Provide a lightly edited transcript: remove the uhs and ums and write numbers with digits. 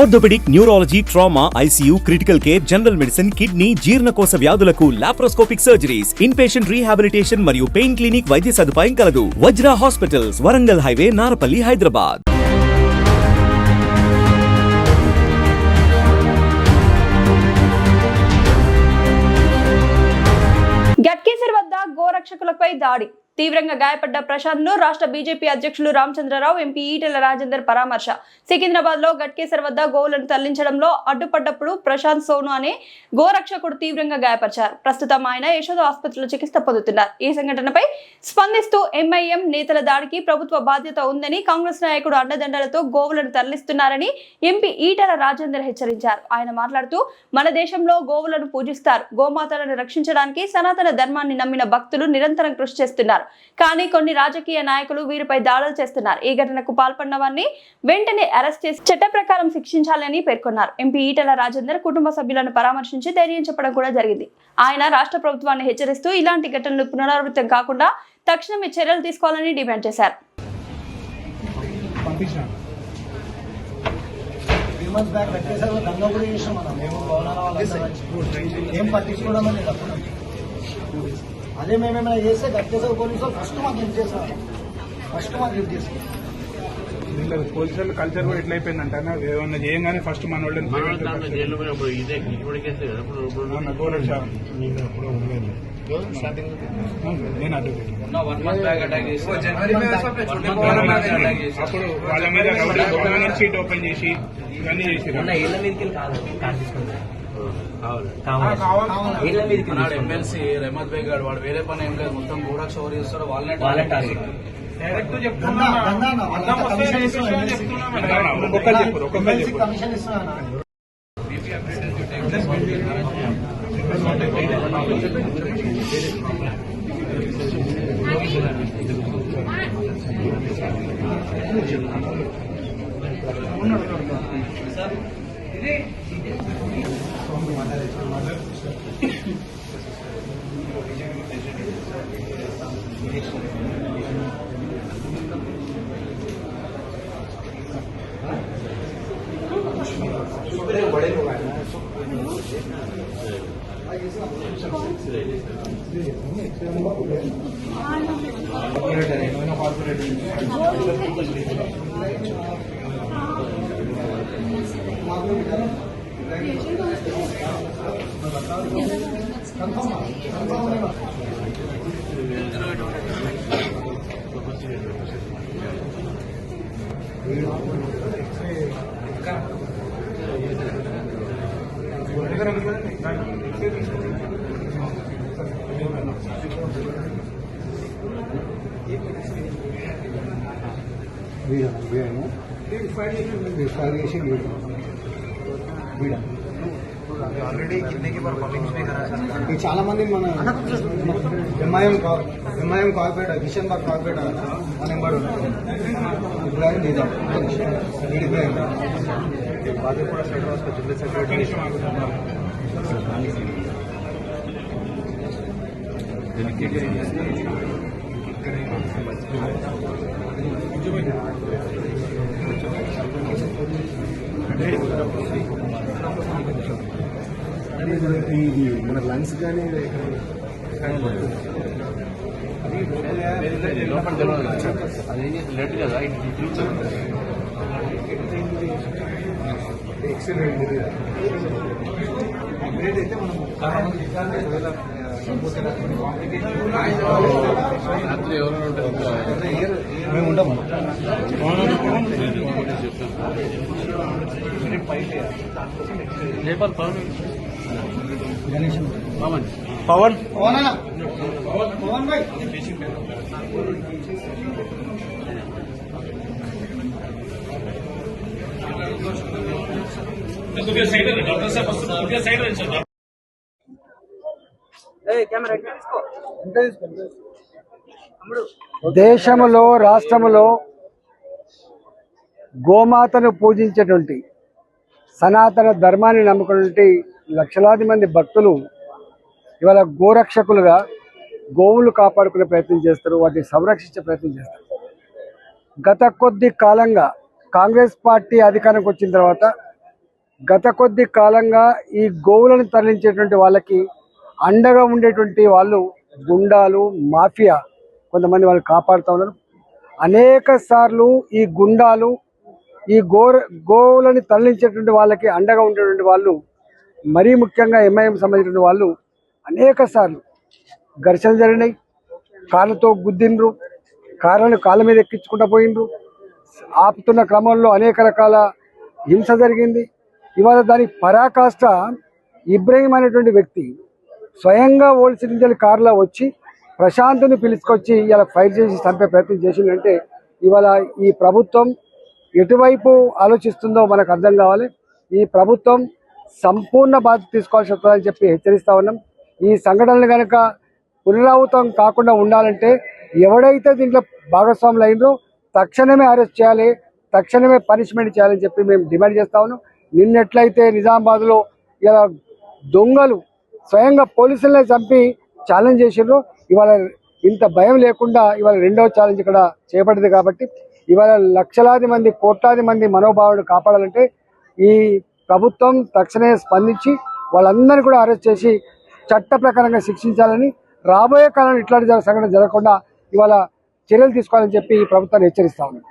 Orthopaedic, neurology, trauma, ICU, critical care, general medicine, kidney, జీర్ణకోశ వ్యాధులకు laparoscopic surgeries, in patient rehabilitation మరియు pain clinic వైద్య సదుపాయం కలదు. Vajra hospitals, Warangal highway, Narapally, Hyderabad. గట్కేసర్ వద్ద గోరక్షకులపై దాడి. తీవ్రంగా గాయపడ్డ ప్రశాంత్ ను రాష్ట్ర బీజేపీ అధ్యక్షులు రామచంద్రరావు, ఎంపీ ఈటెల రాజేందర్ పరామర్శ. సికింద్రాబాద్ లో గట్కేసర్ వద్ద గోవులను తరలించడంలో అడ్డుపడ్డప్పుడు ప్రశాంత్ సోను అనే గోరక్షకుడు తీవ్రంగా గాయపరిచారు. ప్రస్తుతం ఆయన యశోద ఆసుపత్రిలో చికిత్స పొందుతున్నారు. ఈ సంఘటనపై స్పందిస్తూ ఎంఐఎం నేతల దాడికి ప్రభుత్వ బాధ్యత ఉందని, కాంగ్రెస్ నాయకుడు అండదండలతో గోవులను తరలిస్తున్నారని ఎంపీ ఈటెల రాజేందర్ హెచ్చరించారు. ఆయన మాట్లాడుతూ, మన దేశంలో గోవులను పూజిస్తారు. గోమాతలను రక్షించడానికి సనాతన ధర్మాన్ని నమ్మిన భక్తులు నిరంతరం కృషి చేస్తున్నారు. కానీ కొన్ని రాజకీయ నాయకులు వీరిపై దాడులు చేస్తున్నారు. ఈ ఘటనకు పాల్పడిన వారిని వెంటనే అరెస్ట్ చేసి చట్ట ప్రకారం శిక్షించాలని పేర్కొన్నారు. ఎంపీ ఈటెల రాజేందర్ కుటుంబ సభ్యులను పరామర్శించి ధైర్యం చెప్పడం కూడా జరిగింది. ఆయన రాష్ట్ర ప్రభుత్వాన్ని హెచ్చరిస్తూ ఇలాంటి ఘటనలు పునరావృతం కాకుండా తక్షణమే చర్యలు తీసుకోవాలని డిమాండ్ చేశారు. అదే మేమేమైనా చేస్తే గట్టేసారి పోలీసు ఫస్ట్ మాకు లిఫ్ట్ చేస్తారు. పోలీసు వాళ్ళు కల్చర్ కూడా ఎట్లా అయిపోయిందంటే ఏమన్నా చేయంగానే ఫస్ట్ మన వాళ్ళని అప్పుడు వాళ్ళ మీద షీట్ ఓపెన్ చేసి ఇవన్నీ చేసి ఎమ్మెల్సీ రెహమత్ బేగ్ గారు వాడు వేరే పని ఏం లేదు, మొత్తం కూడా షోర్ చేస్తాడు. వాళ్ళనే డైరెక్ట్ చెప్తున్నా. ऑलरेडी कितने की बार कॉलिंग्स भी करा सर చాలా మంది మన ఎంఐఎం కార్పొరేట్ కిషన్ బాగ్ కార్పొరేట్ మన number Ibrahim Nizam Ibrahim Badepur center hospital జిల్లా సెక్రటరీ మన లంగ్స్ కానీ లోపల తెలియదు, అది లేట్ కదా ఎక్సలెంట్ అయితే మనం రాత్రి ఎవరైనా ఉంటారు, మేము ఉంటాము. లేపాలి పవన్ పవన్ పవన్ భాయ్ దేశములో రాష్ట్రములో గోమాతను పూజించేటువంటి సనాతన ధర్మాన్ని నమ్ముకున్నటువంటి లక్షలాది మంది భక్తులు ఇవాళ గోరక్షకులుగా గోవులు కాపాడుకునే ప్రయత్నం చేస్తారు, వాటిని సంరక్షించే ప్రయత్నం చేస్తారు. గత కొద్ది కాలంగా కాంగ్రెస్ పార్టీ అధికారంకి వచ్చిన తర్వాత గత కొద్ది కాలంగా ఈ గోవులను తరలించేటువంటి వాళ్ళకి అండగా ఉండేటువంటి వాళ్ళు గుండాలు, మాఫియా కొంతమంది వాళ్ళు కాపాడుతూ ఉన్నారు. అనేక సార్లు ఈ గుండాలు ఈ గోవులని తరలించేటువంటి వాళ్ళకి అండగా ఉండేటువంటి వాళ్ళు, మరీ ముఖ్యంగా ఎంఐఎం సంబంధించిన వాళ్ళు అనేక సార్లు ఘర్షణలు జరిగినాయి. కార్లతో గుద్దిండ్రు, కార్లను కాళ్ళ మీద ఎక్కించుకుంటూ పోయిండ్రు. ఆపుతున్న క్రమంలో అనేక రకాల హింస జరిగింది. ఇవాళ దానికి పరాకాష్ట ఇబ్రహీం అనేటువంటి వ్యక్తి స్వయంగా ఓల్డ్ సిటీ నుంచి కారులో వచ్చి ప్రశాంత్ని పిలుచుకొచ్చి ఇలా ఫైర్ చేసి చంపే ప్రయత్నం చేసిందంటే ఇవాళ ఈ ప్రభుత్వం ఎటువైపు ఆలోచిస్తుందో మనకు అర్థం కావాలి. ఈ ప్రభుత్వం సంపూర్ణ బాధ్యత తీసుకోవాల్సి వస్తుందని చెప్పి హెచ్చరిస్తా ఉన్నాం. ఈ సంఘటనలు కనుక పునరావృతం కాకుండా ఉండాలంటే ఎవడైతే దీంట్లో భాగస్వాములు అయిందో తక్షణమే అరెస్ట్ చేయాలి, తక్షణమే పనిష్మెంట్ చేయాలని చెప్పి మేము డిమాండ్ చేస్తా ఉన్నాం. నిన్నెట్లయితే నిజామాబాద్లో ఇలా దొంగలు స్వయంగా పోలీసులనే చంపి ఛాలెంజ్ చేసిండ్రు, ఇవాళ ఇంత భయం లేకుండా ఇవాళ రెండవ ఛాలెంజ్ ఇక్కడ చేపట్టింది. కాబట్టి ఇవాళ లక్షలాది మంది, కోట్లాది మంది మనోభావాలను కాపాడాలంటే ఈ ప్రభుత్వం తక్షణమే స్పందించి వాళ్ళందరినీ కూడా అరెస్ట్ చేసి చట్ట ప్రకారంగా శిక్షించాలని, రాబోయే కాలంలో ఇట్లాంటి సంఘటన జరగకుండా ఇవాళ చర్యలు తీసుకోవాలని చెప్పి ఈ ప్రభుత్వాన్ని హెచ్చరిస్తా ఉన్నాం.